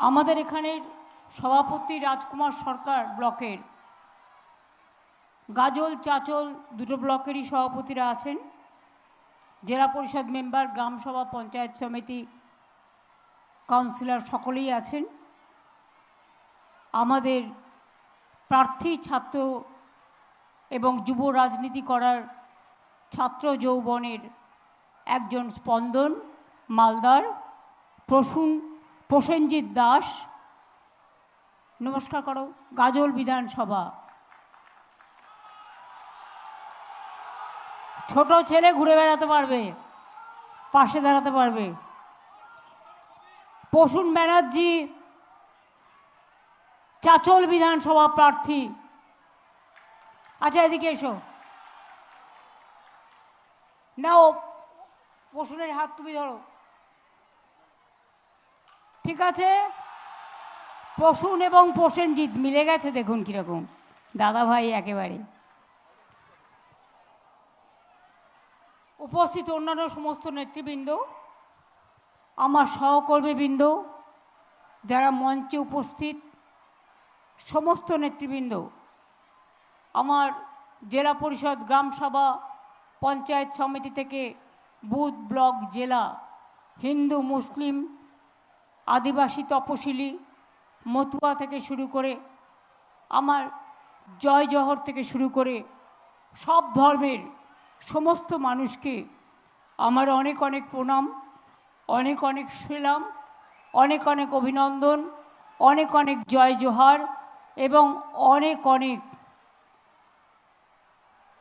আমাদের এখানের সভাপতি রাজকুমার সরকার ব্লকের গাজল চাচল দুটো ব্লকেরই সভাপতিরা আছেন, জেলা পরিষদ মেম্বার, গ্রাম সভা, পঞ্চায়েত সমিতি, কাউন্সিলর সকলেই আছেন। আমাদের প্রার্থী, ছাত্র এবং যুব রাজনীতি করার ছাত্র যৌবনের একজন স্পন্দন মালদার প্রসেনজিৎ দাস, নমস্কার করো। গাজল বিধানসভা, ছোট ছেলে ঘুরে বেড়াতে পারবে, পাশে দাঁড়াতে পারবে। প্রসূন ব্যানার্জি চাচল বিধানসভা প্রার্থী। আচ্ছা, এদিকে এসো। নাও, প্রসূনের হাত তুমি ধরো। ঠিক আছে, প্রসূন এবং প্রসেনজিৎ মিলে গেছে, দেখুন কিরকম দাদা ভাই একেবারে। উপস্থিত অন্যান্য সমস্ত নেতৃবৃন্দ, আমার সহকর্মীবৃন্দ, যারা মঞ্চে উপস্থিত সমস্ত নেতৃবৃন্দ, আমার জেলা পরিষদ, গ্রাম সভা, পঞ্চায়েত সমিতি থেকে বুথ, ব্লক, জেলা, হিন্দু, মুসলিম, আদিবাসী, তপশিলি, মতুয়া থেকে শুরু করে, আমার জয় জহর থেকে শুরু করে সব ধর্মের সমস্ত মানুষকে আমার অনেক অনেক প্রণাম, অনেক অনেক সালাম, অনেক অনেক অভিনন্দন, অনেক অনেক জয় জোহার এবং অনেক অনেক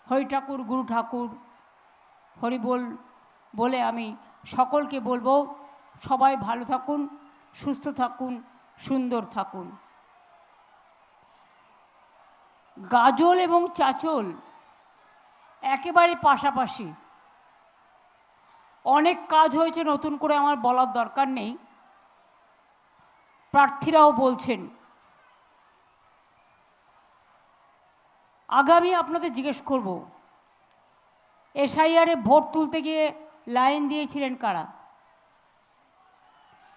হরি ঠাকুর, গুরু ঠাকুর, হরিবোল বলে আমি সকলকে বলবো, সবাই ভালো থাকুন, সুস্থ থাকুন, সুন্দর থাকুন। গাজল এবং চাচল একেবারে পাশাপাশি। অনেক কাজ হয়েছে, নতুন করে আমার বলার দরকার নেই, প্রার্থীরাও বলছেন। আগামী আপনাদের জিজ্ঞেস করব, এসআইআরে ভোট তুলতে গিয়ে লাইন দিয়েছিলেন কারা?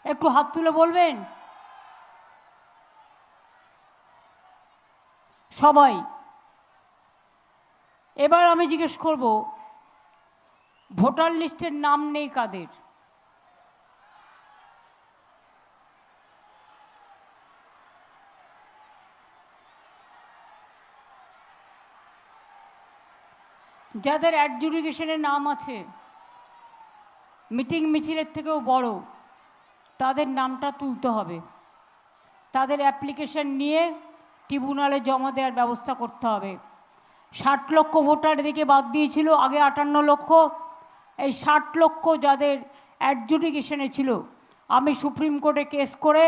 একটু হাত তুলে বলবেন। সবাই। এবার আমি জিজ্ঞেস করব, ভোটার লিস্টের নাম নেই কাদের? যাদের অ্যাডজুডিকেশনের নাম আছে, মিটিং মিছিলের থেকেও বড়, তাদের নামটা তুলতে হবে। তাদের অ্যাপ্লিকেশন নিয়ে ট্রিব্যুনালে জমা দেওয়ার ব্যবস্থা করতে হবে। 60 লক্ষ ভোটার এদিকে বাদ দিয়েছিল, আগে 58 লক্ষ। এই 60 লক্ষ যাদের অ্যাডজুডিকেশনে ছিল, আমি সুপ্রিম কোর্টে কেস করে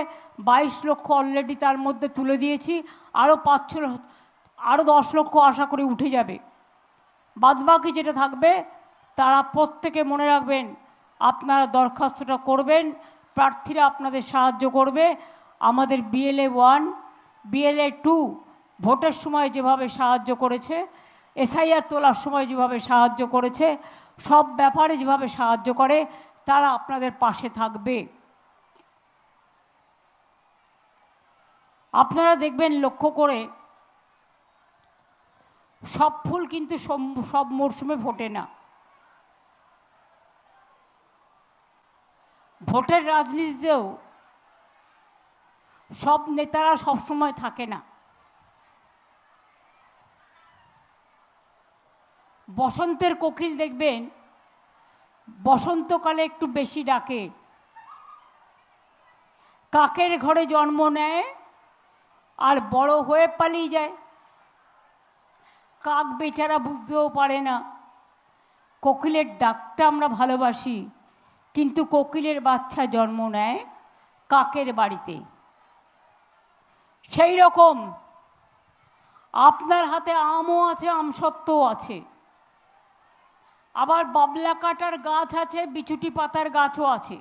22 লক্ষ অলরেডি তার মধ্যে তুলে দিয়েছি। আরও 10 লক্ষ আশা করে উঠে যাবে। বাদবাকি যেটা থাকবে, তারা প্রত্যেকে মনে রাখবেন, আপনারা দরখাস্তটা করবেন, প্রার্থীরা আপনাদের সাহায্য করবে। আমাদের BLA 1, BLA 2 ভোটের সময় যেভাবে সাহায্য করেছে, এসআইআর তোলার সময় যেভাবে সাহায্য করেছে, সব ব্যাপারে যেভাবে সাহায্য করে, তারা আপনাদের পাশে থাকবে। আপনারা দেখবেন লক্ষ্য করে, সব ফুল কিন্তু সব মরশুমে ফোটে না। ভোটের রাজনীতিতেও সব নেতারা সবসময় থাকে না। বসন্তের কোকিল দেখবেন বসন্তকালে একটু বেশি ডাকে, কাকের ঘরে জন্ম নেয় আর বড় হয়ে পালিয়ে যায়। কাক বেচারা বুঝতেও পারে না কোকিলের ডাকটা আমরা ভালোবাসি, কিন্তু কোকিলের বাচ্চা জন্ম নেয় কাকের বাড়িতে। সেই রকম আপনার হাতে আমও আছে, আমসত্ত্বও আছে, আবার বাবলা কাটার গাছ আছে, বিচুটি পাতার গাছও আছে।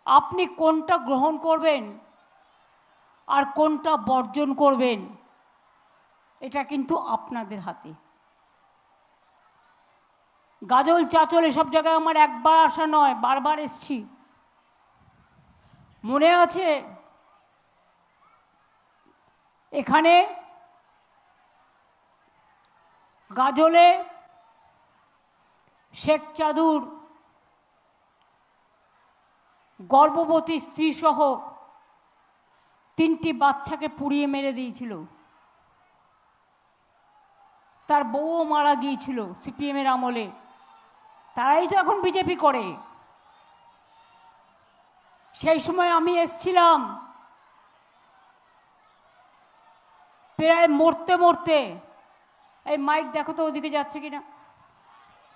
আপনি কোনটা গ্রহণ করবেন আর কোনটা বর্জন করবেন, এটা কিন্তু আপনাদের হাতে। গাজল চাচল এসব জায়গায় আমার একবার আসা নয়, বারবার এসছি। মনে আছে এখানে গাজলে শেখ চাদুর গর্ভবতী স্ত্রী সহ 3টি বাচ্চাকে পুড়িয়ে মেরে দিয়েছিল। তার বউও মারা গিয়েছিল সিপিএমের আমলে। তারাই তো এখন বিজেপি করে। সেই সময় আমি এসছিলাম, প্রায় মরতে মরতে, এই মাইক দেখো তো ওদিকে যাচ্ছে কিনা,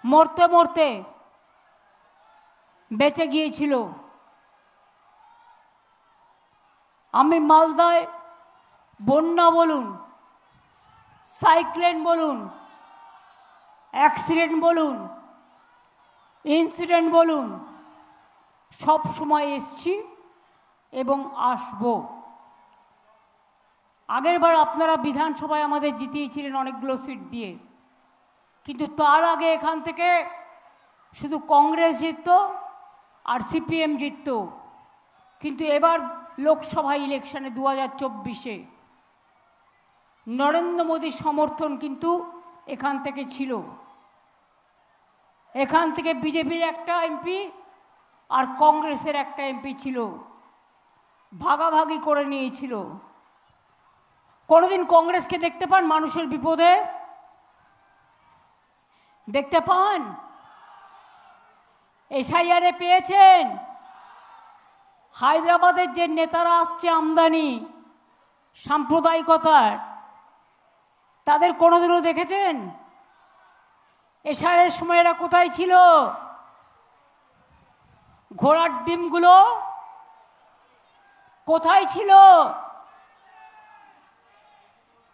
মরতে মরতে বেঁচে গিয়েছিল। আমি মালদায় বন্যা বলুন, সাইক্লোন বলুন, অ্যাক্সিডেন্ট বলুন, ইনসিডেন্ট বলুন, সব সময় এসছি এবং আসব। আগেরবার আপনারা বিধানসভায় আমাদের জিতিয়েছিলেন অনেকগুলো সিট দিয়ে, কিন্তু তার আগে এখান থেকে শুধু কংগ্রেস জিতত আর সিপিএম জিতত। কিন্তু এবার লোকসভা ইলেকশনে 2024-এ নরেন্দ্র মোদীর সমর্থন কিন্তু এখান থেকে ছিল। এখান থেকে বিজেপির একটা এমপি আর কংগ্রেসের একটা এমপি ছিল, ভাগাভাগি করে নিয়েছিল। কোনোদিন কংগ্রেসকে দেখতে পান মানুষের বিপদে? দেখতে পান? এসআইআরে পেয়েছেন? হায়দ্রাবাদের যে নেতারা আসছে আমদানি সাম্প্রদায়িকতার, তাদের কোনোদিনও দেখেছেন? এসআইআরের সময় এরা কোথায় ছিল? ঘোড়ার ডিমগুলো কোথায় ছিল?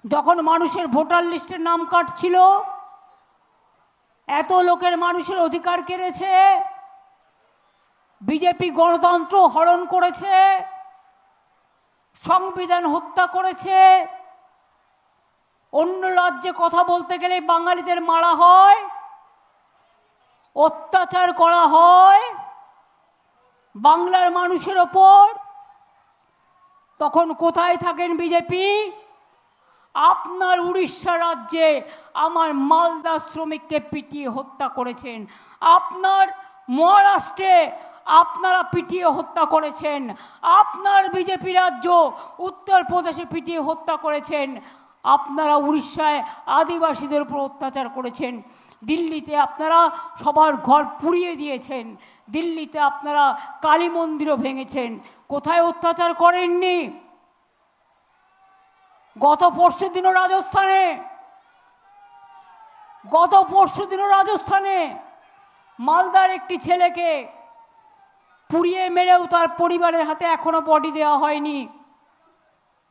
যখন মানুষের ভোটার লিস্টের নাম কাটছিল, এত লোকের মানুষের অধিকার কেড়েছে, বিজেপি গণতন্ত্র হরণ করেছে, সংবিধান হত্যা করেছে। অন্য রাজ্যে কথা বলতে গেলে বাঙালিদের মারা হয়, অত্যাচার করা হয় বাংলার মানুষের ওপর। তখন কোথায় থাকেন বিজেপি? আপনার উড়িষ্যা রাজ্যে আমার মালদা শ্রমিককে পিটিয়ে হত্যা করেছেন। আপনার মহারাষ্ট্রে আপনারা পিটিয়ে হত্যা করেছেন। আপনার বিজেপি রাজ্য উত্তরপ্রদেশে পিটিয়ে হত্যা করেছেন। আপনারা উড়িষ্যায় আদিবাসীদের উপর অত্যাচার করেছেন। দিল্লিতে আপনারা সবার ঘর পুড়িয়ে দিয়েছেন। দিল্লিতে আপনারা কালী মন্দিরও ভেঙেছেন। কোথায় অত্যাচার করেননি? গত পরশুদিনও রাজস্থানে মালদার একটি ছেলেকে পুড়িয়ে মেরেও তার পরিবারের হাতে এখনো বডি দেওয়া হয়নি।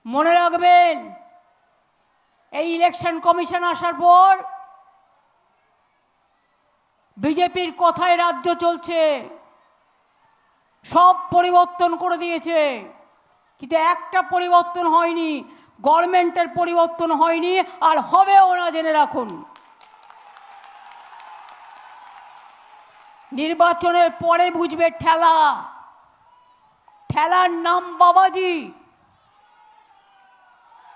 মনে রাখবেন, এই ইলেকশন কমিশন আসার পর বিজেপির কথায় রাজ্য চলছে, সব পরিবর্তন করে দিয়েছে, কিন্তু একটা পরিবর্তন হয়নি, গভর্নমেন্টের পরিবর্তন হয়নি, আর হবেও না, জেনে রাখুন। নির্বাচনের পরে বুঝবে ঠেলা। ঠেলার নাম বাবাজি।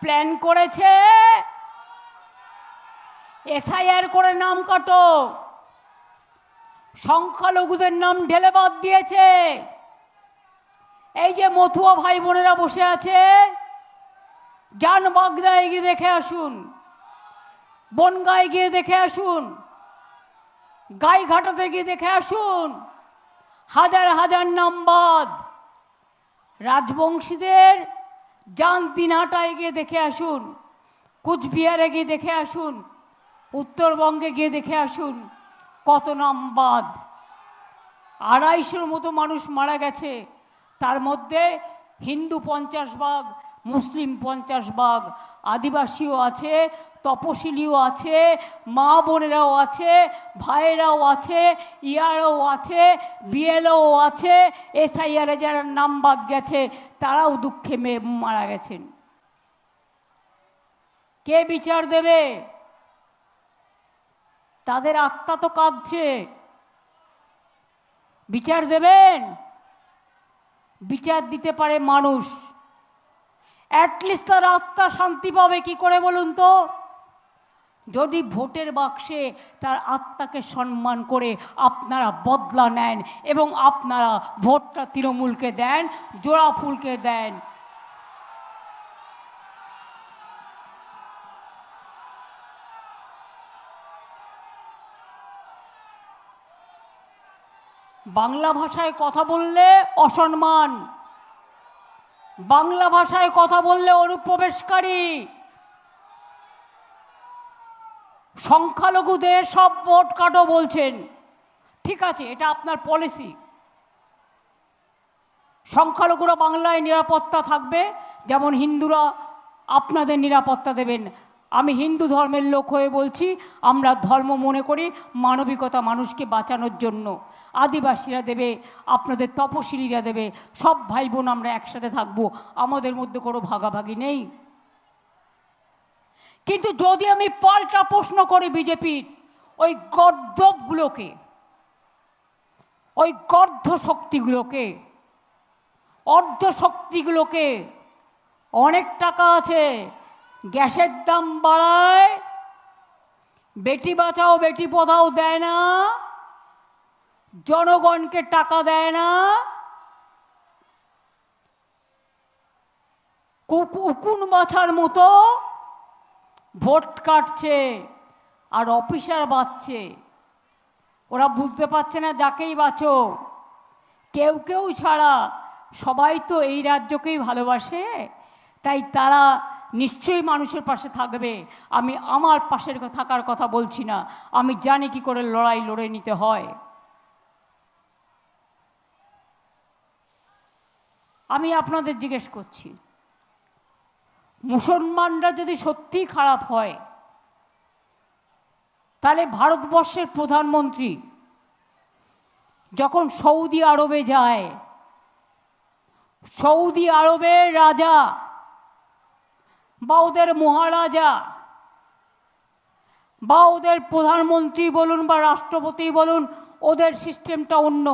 প্ল্যান করেছে এসআইআর করে নাম কাটো, সংখ্যালঘুদের নাম ঢেলে বাদ দিয়েছে। এই যে মতুয়া ভাই বোনেরা বসে আছে, যান বাগদায় গিয়ে দেখে আসুন, বনগাঁয় গিয়ে দেখে আসুন, গাইঘাটাতে গিয়ে দেখে আসুন, হাজার হাজার নাম বাদ। রাজবংশীদের যান দিনহাটায় গিয়ে দেখে আসুন, কুচবিহারে গিয়ে দেখে আসুন, উত্তরবঙ্গে গিয়ে দেখে আসুন, কত নাম বাদ। 250-র মতো মানুষ মারা গেছে। তার মধ্যে হিন্দু 50 ভাগ, মুসলিম 50 ভাগ, আদিবাসীও আছে, তপশিলিও আছে, মা বোনেরাও আছে, ভাইয়েরাও আছে, ইয়ারাও আছে, বিএলও আছে। এসআইআরে যারা নাম বাদ গেছে তারাও দুঃখে মারা গেছেন। কে বিচার দেবে? তাদের আত্মা তো কাঁদছে। বিচার দেবেন? বিচার দিতে পারে মানুষ। অ্যাটলিস্ট তার আত্মা শান্তি পাবে কি করে বলুন তো? যদি ভোটের বাক্সে তার আত্মাকে সম্মান করে আপনারা বদলা নেন এবং আপনারা ভোটটা তৃণমূলকে দেন, জোড়া ফুলকে দেন। বাংলা ভাষায় কথা বললে অসম্মান, বাংলা ভাষায় কথা বললে অনুপ্রবেশকারী, সংখ্যালঘুদের সব ভোট কাটো বলছেন, ঠিক আছে, এটা আপনার পলিসি। সংখ্যালঘুরা বাংলায় নিরাপত্তা থাকবে, যেমন হিন্দুরা আপনাদের নিরাপত্তা দেবেন। আমি হিন্দু ধর্মের লোক হয়ে বলছি, আমরা ধর্ম মনে করি মানবিকতা, মানুষকে বাঁচানোর জন্য। আদিবাসীরা দেবে, আপনাদের তপশিলীরা দেবে, সব ভাই বোন আমরা একসাথে থাকবো, আমাদের মধ্যে কোনো ভাগাভাগি নেই। কিন্তু যদি আমি পাল্টা প্রশ্ন করি বিজেপির ওই গর্দভগুলোকে, ওই গর্ধ শক্তিগুলোকে, অর্ধ শক্তিগুলোকে, অনেক টাকা আছে, গ্যাসের দাম বাড়ায়, বেটি বাঁচাও বেটি পড়াও দেয় না, জনগণকে টাকা দেয় না, উকুন বাছার মতো ভোট কাটছে আর অফিসার বাঁচছে। ওরা বুঝতে পারছে না যাকেই বাঁচো, কেউ কেউ ছাড়া সবাই তো এই রাজ্যকেই ভালোবাসে, তাই তারা নিশ্চয়ই মানুষের পাশে থাকবে। আমি আমার পাশের থাকার কথা বলছি না, আমি জানি কি করে লড়াই লড়ে নিতে হয়। আমি আপনাদের জিজ্ঞেস করছি, মুসলমানরা যদি সত্যিই খারাপ হয়, তাহলে ভারতবর্ষের প্রধানমন্ত্রী যখন সৌদি আরবে যায়, সৌদি আরবের রাজা বা ওদের মহারাজা বা ওদের প্রধানমন্ত্রী বলুন বা রাষ্ট্রপতি বলুন, ওদের সিস্টেমটা অন্য।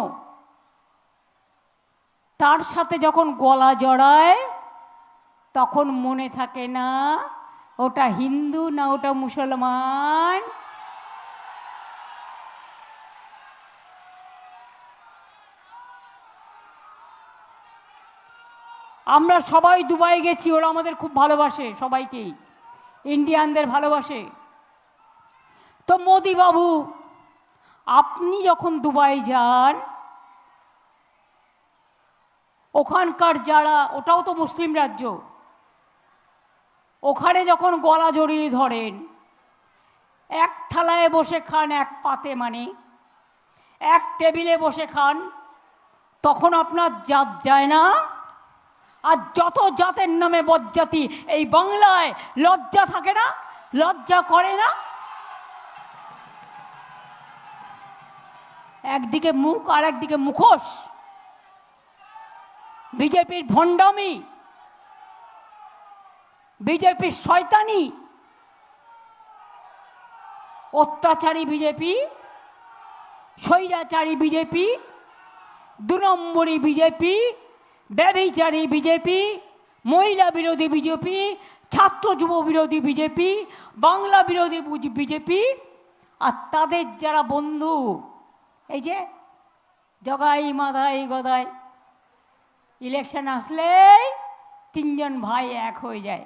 তার সাথে যখন গলা জড়ায় তখন মনে থাকে না ওটা হিন্দু না ওটা মুসলমান। আমরা সবাই দুবাই গেছি, ওরা আমাদের খুব ভালোবাসে, সবাইকেই, ইন্ডিয়ানদের ভালোবাসে। তো মোদি বাবু, আপনি যখন দুবাই যান, ওখানকার যারা, ওটাও তো মুসলিম রাজ্য, ওখানে যখন গলা জড়িয়ে ধরেন, এক থালায় বসে খান, এক পাতে মানে এক টেবিলে বসে খান, তখন আপনার জাত যায় না? আর যত জাতের নামে বজ্জাতি এই বাংলায়, লজ্জা থাকে না? লজ্জা করে না? একদিকে মুখ আর একদিকে মুখোশ, বিজেপির ভণ্ডামি, বিজেপির শয়তানি, অত্যাচারী বিজেপি, স্বৈরাচারী বিজেপি, 2 নম্বরী বিজেপি, ব্যভিচারী বিজেপি, মহিলা বিরোধী বিজেপি, ছাত্র যুব বিরোধী বিজেপি, বাংলা বিরোধী বিজেপি। আর তাদের যারা বন্ধু, এই যে জগাই মাধাই গদাই, ইলেকশন আসলেই 3 জন ভাই এক হয়ে যায়।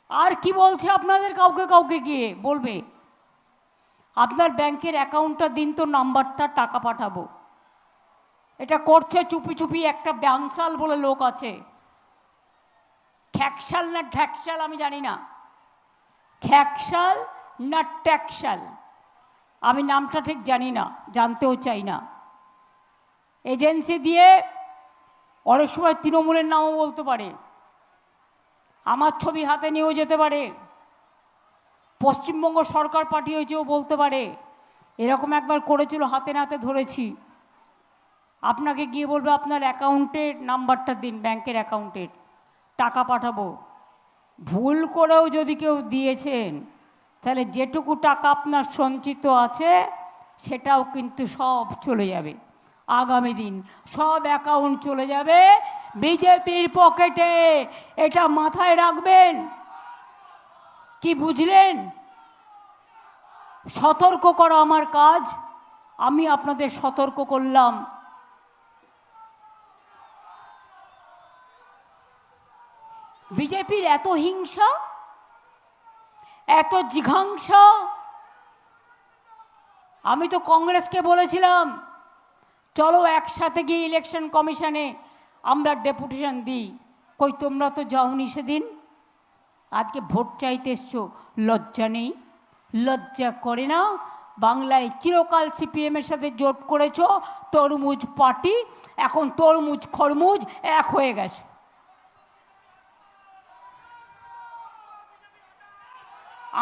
আর কি বলছে আপনাদের, কাউকে কাউকে গিয়ে বলবে আপনার ব্যাংকের অ্যাকাউন্টটা দিন তো, নাম্বারটা, টাকা পাঠাবো। এটা করছে চুপি চুপি একটা ব্যাংসাল বলে লোক আছে, খ্যাকশাল না ঠ্যাকশাল আমি জানি না, খ্যাকশাল না ট্যাকশাল আমি নামটা ঠিক জানি না, জানতেও চাই না। এজেন্সি দিয়ে অনেক সময় তৃণমূলের নামও বলতে পারে, আমার ছবি হাতে নিয়েও যেতে পারে, পশ্চিমবঙ্গ সরকার পাঠিয়েছেও বলতে পারে। এরকম একবার করেছিল, হাতে নাতে ধরেছি। আপনাকে গিয়ে বলবে আপনার অ্যাকাউন্টের নাম্বারটা দিন, ব্যাংকের অ্যাকাউন্টের, টাকা পাঠাবো। ভুল করেও যদি কেউ দিয়েছেন, তাহলে যেটুকু টাকা আপনার সঞ্চিত আছে সেটাও কিন্তু সব চলে যাবে। আগামী দিন সব অ্যাকাউন্ট চলে যাবে বিজেপির পকেটে। এটা মাথায় রাখবেন। কি বুঝলেন? সতর্ক করা আমার কাজ, আমি আপনাদের সতর্ক করলাম। বিজেপির এত হিংসা, এত জিঘাংসা। আমি তো কংগ্রেসকে বলেছিলাম চলো একসাথে গিয়ে ইলেকশন কমিশনে আমরা ডেপুটেশন দিই। কই তোমরা তো যাওনি সেদিন। আজকে ভোট চাইতে এসছো, লজ্জা নেই? লজ্জা করে না? বাংলায় চিরকাল সিপিএমের সাথে জোট করেছ, তরমুজ পার্টি, এখন তরমুজ খরমুজ এক হয়ে গেছে।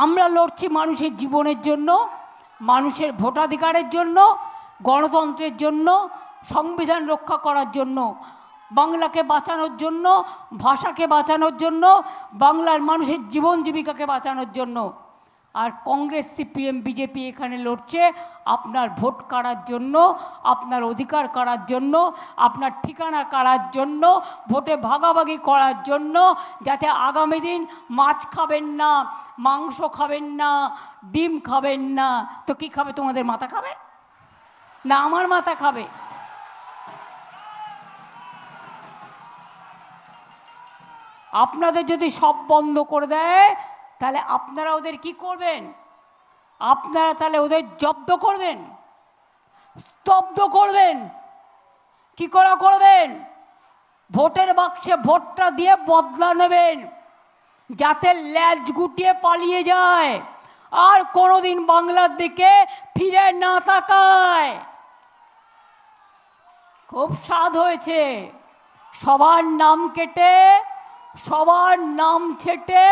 আমরা লড়ছি মানুষের জীবনের জন্য, মানুষের ভোটাধিকারের জন্য, গণতন্ত্রের জন্য, সংবিধান রক্ষা করার জন্য, বাংলাকে বাঁচানোর জন্য, ভাষাকে বাঁচানোর জন্য, বাংলার মানুষের জীবন জীবিকাকে বাঁচানোর জন্য। আর কংগ্রেস, সিপিএম, বিজেপি এখানে লড়ছে আপনার ভোট কাড়ার জন্য, আপনার অধিকার কাড়ার জন্য, আপনার ঠিকানা কাড়ার জন্য, ভোটে ভাগাভাগি করার জন্য, যাতে আগামী দিন মাছ খাবেন না, মাংস খাবেন না, ডিম খাবেন না। তো কি খাবে? তোমাদের মাথা খাবে না আমার মাথা খাবে? আপনাদের যদি সব বন্ধ করে দেয় তাহলে আপনারা ওদের কি করবেন? আপনারা তাহলে ওদের জব্দ করবেন, স্তব্ধ করবেন। কি করে করবেন? ভোটের বাক্সে ভোটটা দিয়ে বদলা নেবেন, যাতে ল্যাজ গুটিয়ে পালিয়ে যায় আর কোনোদিন বাংলার দিকে ফিরে না তাকায়। খুব স্বাদ হয়েছে সবার নাম কেটে, সবার নাম ছেটে,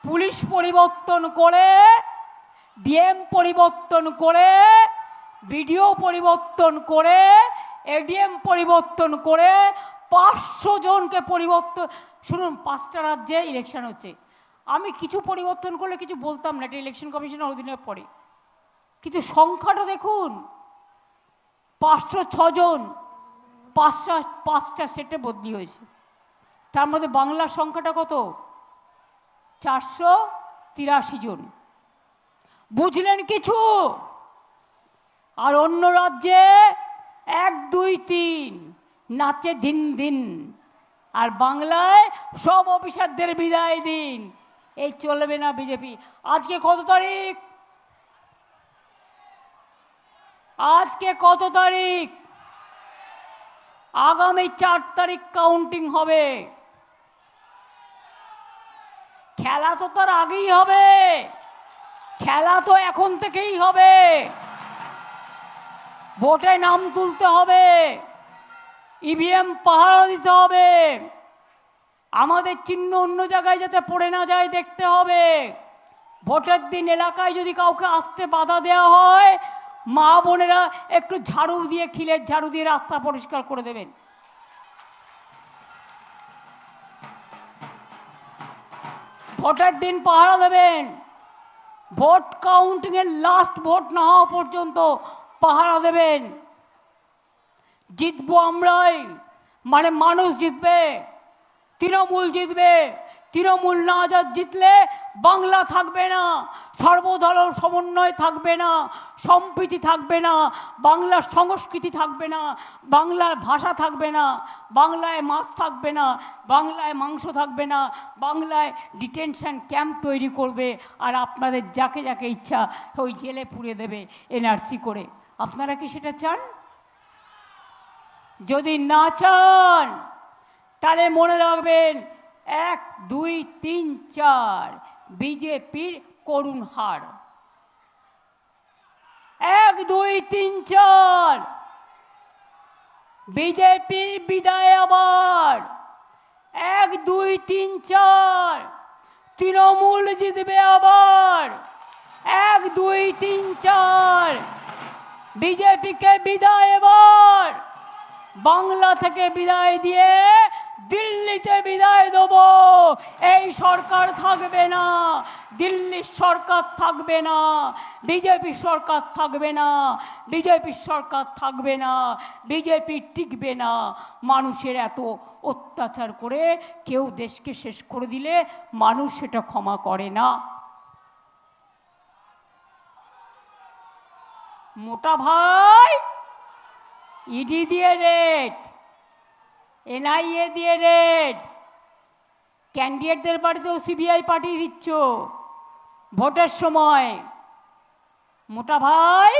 পুলিশ পরিবর্তন করে, ডিএম পরিবর্তন করে, বিডিও পরিবর্তন করে, এডিএম পরিবর্তন করে 500 জনকে পরিবর্তন। শুনুন, 5টা রাজ্যে ইলেকশন হচ্ছে। আমি কিছু পরিবর্তন করলে কিছু বলতাম না, এটা ইলেকশন কমিশনের অধীনে পড়ে, কিন্তু সংখ্যাটা দেখুন, 506 জন 5টা সেটে বদলি হয়েছে। তার মধ্যে বাংলার সংখ্যাটা কত? 483 জন। বুঝলেন কিছু? আর অন্য রাজ্যে 1, 2, 3 নাচে দিন দিন, আর বাংলায় সব অফিসারদের বিদায় দিন। এই চলবে না বিজেপি। আজকে কত তারিখ? আজকে কত তারিখ? আগামী 4 তারিখ কাউন্টিং হবে। খেলা তো তার আগেই হবে, খেলা তো এখন থেকেই হবে। ভোটে নাম তুলতে হবে, ইভিএম পাহারা দিতে হবে, আমাদের চিহ্ন অন্য জায়গায় যাতে পড়ে না যায় দেখতে হবে। ভোটের দিন এলাকায় যদি কাউকে আসতে বাধা দেওয়া হয়, মা বোনেরা একটু ঝাড়ু দিয়ে, খিলের ঝাড়ু দিয়ে রাস্তা পরিষ্কার করে দেবেন। ভোটের দিন পাহারা দেবেন, ভোট কাউন্টিং এর লাস্ট ভোট না হওয়া পর্যন্ত পাহারা দেবেন। জিতবো আমরাই, মানে মানুষ জিতবে, তৃণমূল জিতবে। তৃণমূল না জিতলে বাংলা থাকবে না, সর্বদল সমন্বয় থাকবে না, সম্প্রীতি থাকবে না, বাংলার সংস্কৃতি থাকবে না, বাংলার ভাষা থাকবে না, বাংলায় মাছ থাকবে না, বাংলায় মাংস থাকবে না, বাংলায় ডিটেনশন ক্যাম্প তৈরি করবে, আর আপনাদের যাকে যাকে ইচ্ছা ওই জেলে পুড়ে দেবে এনআরসি করে। আপনারা কি সেটা চান? যদি না চান তাহলে মনে রাখবেন 1, 2, 3, 4 বিজেপির করুণ হার। 1, 2, 3, 4 বিজেপির বিদায় আবার। 1, 2, 3, 4 তৃণমূল জিতবে আবার। 1, 2, 3, 4 বিজেপিকে বিদায় এবার। বাংলা থেকে বিদায় দিয়ে দিল্লিতে বিদায় দেব। এই সরকার থাকবে না, দিল্লির সরকার থাকবে না, বিজেপি সরকার থাকবে না, বিজেপির সরকার থাকবে না, বিজেপি টিকবে না। মানুষের এত অত্যাচার করে কেউ দেশকে শেষ করে দিলে মানুষ সেটা ক্ষমা করে না। মোটা ভাই ইডি দিয়ে রেড, এনআইএ দিয়ে রেড, ক্যান্ডিডেটদের বাড়িতেও সিবিআই পাঠিয়ে দিচ্ছ ভোটের সময়। মোটা ভাই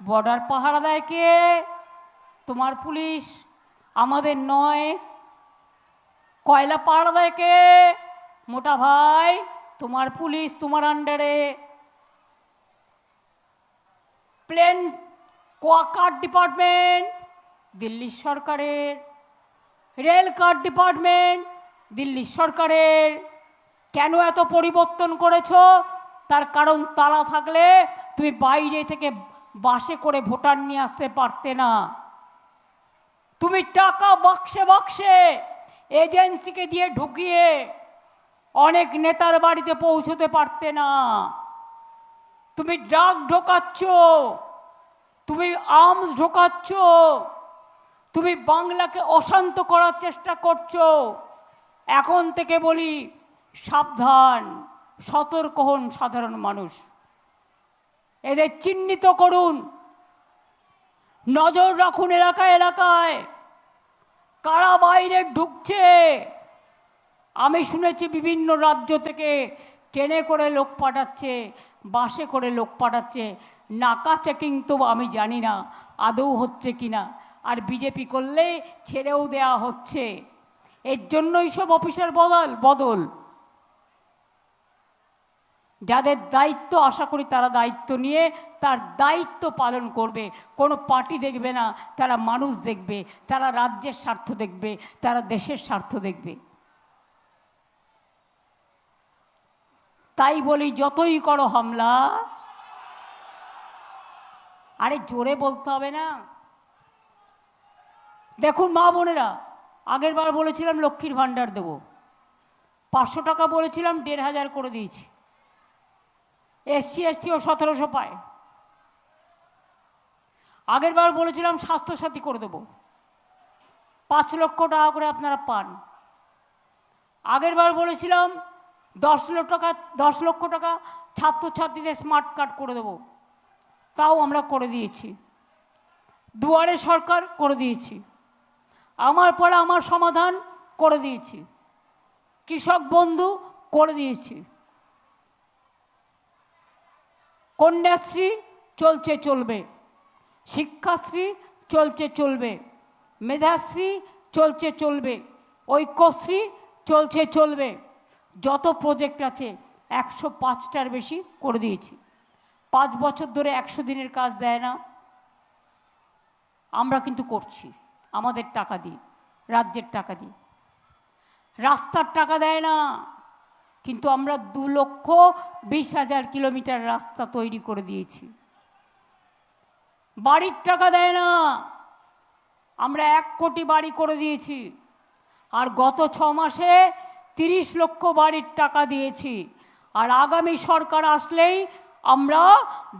বর্ডার পাহারা দেয় কে? তোমার পুলিশ, আমাদের নয়। কয়লা পাহারা দেয় কে? মোটা ভাই তোমার পুলিশ, তোমার আন্ডারে। প্লেন কার্ড ডিপার্টমেন্ট দিল্লি সরকারের, রেল কার্ড ডিপার্টমেন্ট দিল্লি সরকারের। কেন এত পরিবর্তন করেছো? তার কারণ তালা থাকলে তুমি বাইরে থেকে বাসে করে ভোটার নিয়ে আসতে পারতে না। তুমি টাকা বাক্সে বাক্সে এজেন্সিকে দিয়ে ঢুকিয়ে অনেক নেতার বাড়িতে পৌঁছতে পারতে না। তুমি ড্রাগ ঢোকাচ্ছ, তুমি আর্মস ঢোকাচ্ছ, তুমি বাংলাকে অশান্ত করার চেষ্টা করছো। এখন থেকে বলি সাবধান, সতর্ক হন সাধারণ মানুষ। এদের চিহ্নিত করুন, নজর রাখুন এলাকায় এলাকায় কারা বাইরে ঢুকছে। আমি শুনেছি বিভিন্ন রাজ্য থেকে ট্রেনে করে লোক পাঠাচ্ছে, বাসে করে লোক পাঠাচ্ছে। নাকা চেকিং তো আমি জানি না আদৌ হচ্ছে কিনা, আর বিজেপি করলে ছেড়েও দেয়া হচ্ছে। এর জন্যই সব অফিসার বদল। যাদের দায়িত্ব, আশা করি তারা দায়িত্ব নিয়ে তার দায়িত্ব পালন করবে। কোনো পার্টি দেখবে না, তারা মানুষ দেখবে, তারা রাজ্যের স্বার্থ দেখবে, তারা দেশের স্বার্থ দেখবে। তাই বলি যতই করো হামলা, আরে জোরে বলতে হবে না। দেখুন মা বোনেরা, আগের বার বলেছিলাম লক্ষ্মীর ভাণ্ডার দেব, 500 টাকা বলেছিলাম, 1500 করে দিয়েছি। SC ST ও 1700 পায়। আগের বার বলেছিলাম স্বাস্থ্যসাথী করে দেব, 5 লক্ষ টাকা করে আপনারা পান। আগের বার বলেছিলাম 10 লক্ষ টাকা ছাত্রছাত্রীদের স্মার্ট কার্ড করে দেব, তাও আমরা করে দিয়েছি। দুয়ারে সরকার করে দিয়েছি, আমার পরে আমার সমাধান করে দিয়েছি, কৃষক বন্ধু করে দিয়েছি, কন্যাশ্রী চলছে চলবে, শিক্ষাশ্রী চলছে চলবে, মেধাশ্রী চলছে চলবে, ঐক্যশ্রী চলছে চলবে। যত প্রজেক্ট আছে 105টার বেশি করে দিয়েছি। 5 বছর ধরে 100 দিনের কাজ দেয় না, আমরা কিন্তু করছি আমাদের টাকা দিয়ে, রাজ্যের টাকা দিয়ে। রাস্তার টাকা দেয় না, কিন্তু আমরা 2,20,000 কিলোমিটার রাস্তা তৈরি করে দিয়েছি। বাড়ির টাকা দেয় না, আমরা 1 কোটি বাড়ি করে দিয়েছি। আর গত 6 মাসে 30 লক্ষ বাড়ির টাকা দিয়েছি। আর আগামী সরকার আসলেই আমরা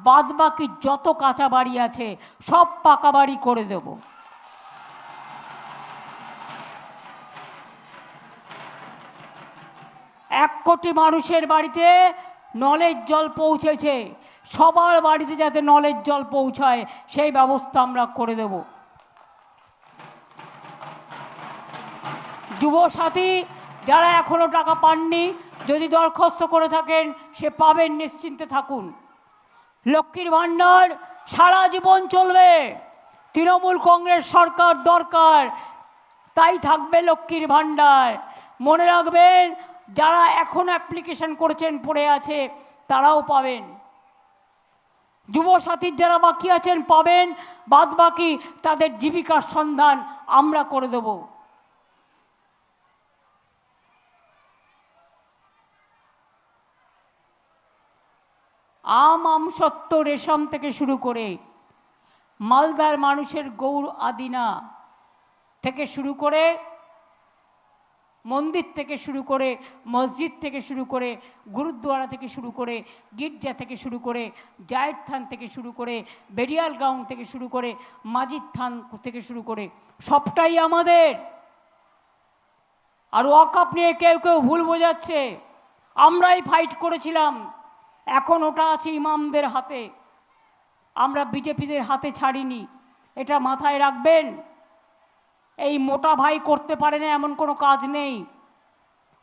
বাদবাকি যত কাঁচা বাড়ি আছে সব পাকা বাড়ি করে দেব। এক কোটি মানুষের বাড়িতে নলের জল পৌঁছেছে, সবার বাড়িতে যাতে নলের জল পৌঁছায় সেই ব্যবস্থা আমরা করে দেব। যুবসাথী যারা এখনো টাকা পাননি, যদি দরখাস্ত করে থাকেন সে পাবেন, নিশ্চিন্তে থাকুন। লক্ষ্মীর ভাণ্ডার সারা জীবন চলবে, তৃণমূল কংগ্রেস সরকার দরকার, তাই থাকবে লক্ষ্মীর ভাণ্ডার। মনে রাখবেন, যারা এখন অ্যাপ্লিকেশন করেছেন পড়ে আছে তারাও পাবেন, যুবসাথীর যারা বাকি আছেন পাবেন, বাদ বাকি তাদের জীবিকার সন্ধান আমরা করে দেব। আমসত্ত্ব রেশম থেকে শুরু করে মালদার মানুষের গৌর আদিনা থেকে শুরু করে মন্দির থেকে শুরু করে, মসজিদ থেকে শুরু করে, গুরুদ্বারা থেকে শুরু করে, গির্জা থেকে শুরু করে, জায়ের থান থেকে শুরু করে, বেরিয়াল গ্রাউন্ড থেকে শুরু করে, মাজিদ থান থেকে শুরু করে সবটাই আমাদের। আর ওয়াকফ নিয়ে কেউ কেউ ভুল বোঝাচ্ছে, আমরাই ফাইট করেছিলাম, এখন ওটা আছে ইমামদের হাতে, আমরা বিজেপিদের হাতে ছাড়িনি, এটা মাথায় রাখবেন। এই মোটা ভাই করতে পারে না এমন কোনো কাজ নেই,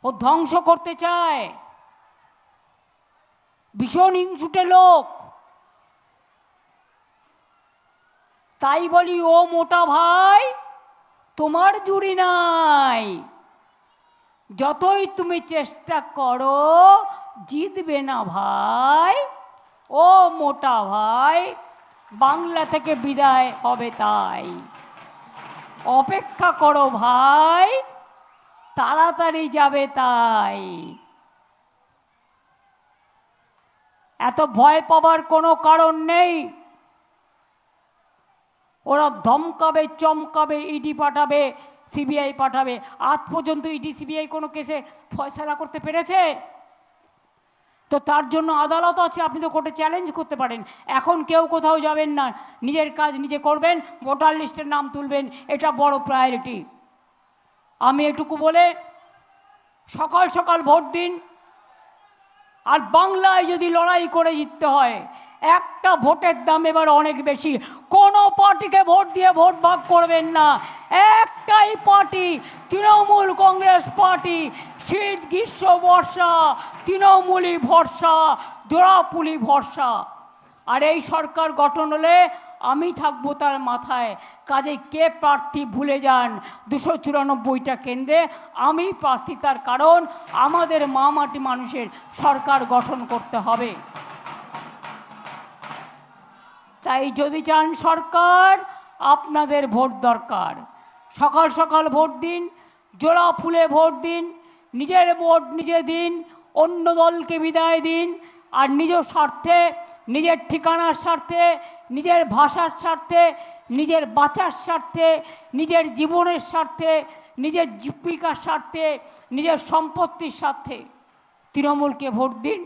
ও ধ্বংস করতে চায়, ভীষণ হিংসুটে লোক। তাই বলি ও মোটা ভাই তোমার জুড়ি নাই, যতই তুমি চেষ্টা করো জিতবে না ভাই। ও মোটা ভাই বাংলা থেকে বিদায় হবে, তাই অপেক্ষা করো ভাই, তাড়াতাড়ি যাবে তাই। এত ভয় পাবার কোনো কারণ নেই। ওরা ধমকাবে, চমকাবে, ইডি পাঠাবে, সিবিআই পাঠাবে। আজ পর্যন্ত ইডি সিবিআই কোনো কেসে ফয়সালা করতে পেরেছে? তো তার জন্য আদালত আছে, আপনি তো কোর্টে চ্যালেঞ্জ করতে পারেন। এখন কেউ কোথাও যাবেন না, নিজের কাজ নিজে করবেন, ভোটার লিস্টের নাম তুলবেন, এটা বড় প্রায়োরিটি। আমি এটুকু বলে সকাল সকাল ভোট দিন। আর বাংলায় যদি লড়াই করে জিততে হয়, একটা ভোটের দাম এবার অনেক বেশি। কোনো পার্টিকে ভোট দিয়ে ভোট ভাগ করবেন না, একটাই পার্টি, তৃণমূল কংগ্রেস পার্টি। শীত গ্রীষ্ম বর্ষা তৃণমূলই ভরসা, জোড়াফুলি ভরসা। আর এই সরকার গঠন হলে আমি থাকবো তার মাথায়। কাজে কে প্রার্থী ভুলে যান, 294টা কেন্দ্রে আমি প্রার্থী, তার কারণ আমাদের মাটি মানুষের সরকার গঠন করতে হবে। তাই যদি চান সরকার, আপনাদের ভোট দরকার। সকাল সকাল ভোট দিন, জোড়া ফুলে ভোট দিন, নিজের ভোট নিজে দিন, অন্য দলকে বিদায় দিন। আর নিজ স্বার্থে, নিজের ঠিকানার স্বার্থে, নিজের ভাষার স্বার্থে, নিজের বাঁচার স্বার্থে, নিজের জীবনের স্বার্থে, নিজের জীবিকার স্বার্থে, নিজের সম্পত্তির স্বার্থে তৃণমূলকে ভোট দিন,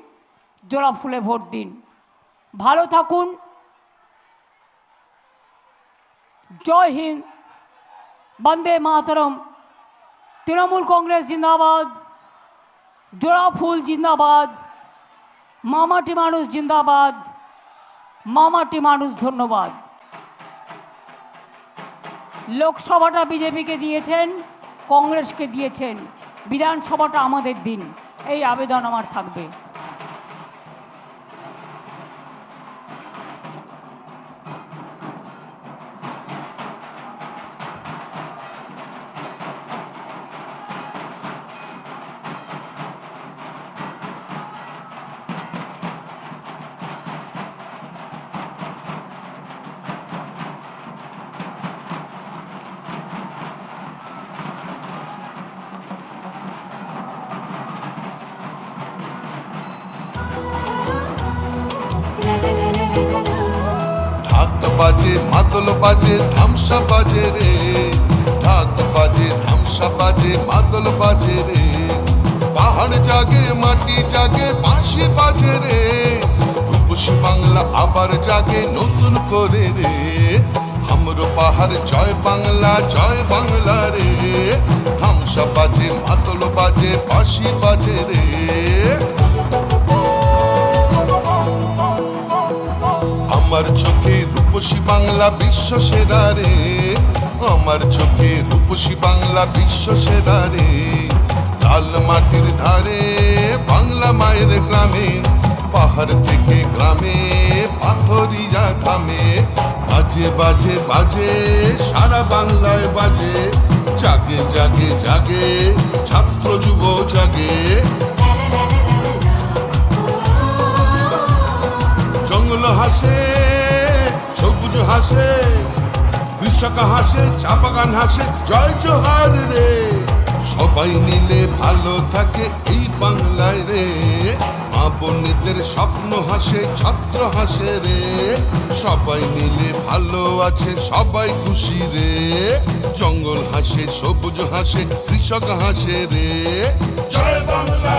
জোড়া ফুলে ভোট দিন। ভালো থাকুন। জয় হিন্দ, বন্দে মাতরম। তৃণমূল কংগ্রেস জিন্দাবাদ, জোড়া ফুল জিন্দাবাদ, মামাটি মানুষ জিন্দাবাদ, মামাটি মানুষ ধন্যবাদ। লোকসভাটা বিজেপিকে দিয়েছেন, কংগ্রেসকে দিয়েছেন, বিধানসভাটা আমাদের দিন, এই আবেদন আমার থাকবে। ঢাক বাজে, মাদল বাজে, ধামসা বাজে রে। ঢাক বাজে, ধামসা বাজে, মাদল বাজে রে। পাহাড় জাগে, মাটি জাগে, বাঁশি বাজে রে। রূপসী বাংলা আবার জাগে নতুন করে রে। হামরো পাহাড় জয় বাংলা রে। ধামসা বাজে, মাদল বাজে, বাঁশি বাজে রে। আমার চোখে রূপসী বাংলা বিশ্ব সেরা রে। আমার চোখে রূপসী বাংলা বিশ্ব সেরা রে। লাল মাটির ধারে বাংলা মায়ের গ্রামে, পাহাড় থেকে গ্রামে পাথরিয়া থামে। বাজে বাজে বাজে সারা বাংলায় বাজে। জাগে জাগে জাগে ছাত্র যুব জাগে। জঙ্গল হাসে, সবুজ হাসে, কৃষক হাসে, চা বাগান হাসে, জয় জোহার রে। সবাই মিলে ভালো থাকে এই বাংলায় রে। মা বোনেদের স্বপ্ন হাসে, ছাত্র হাসে রে, সবাই মিলে ভালো আছে, সবাই খুশি রে। জঙ্গল হাসে, সবুজ হাসে, কৃষক হাসে রে। জয় বাংলা।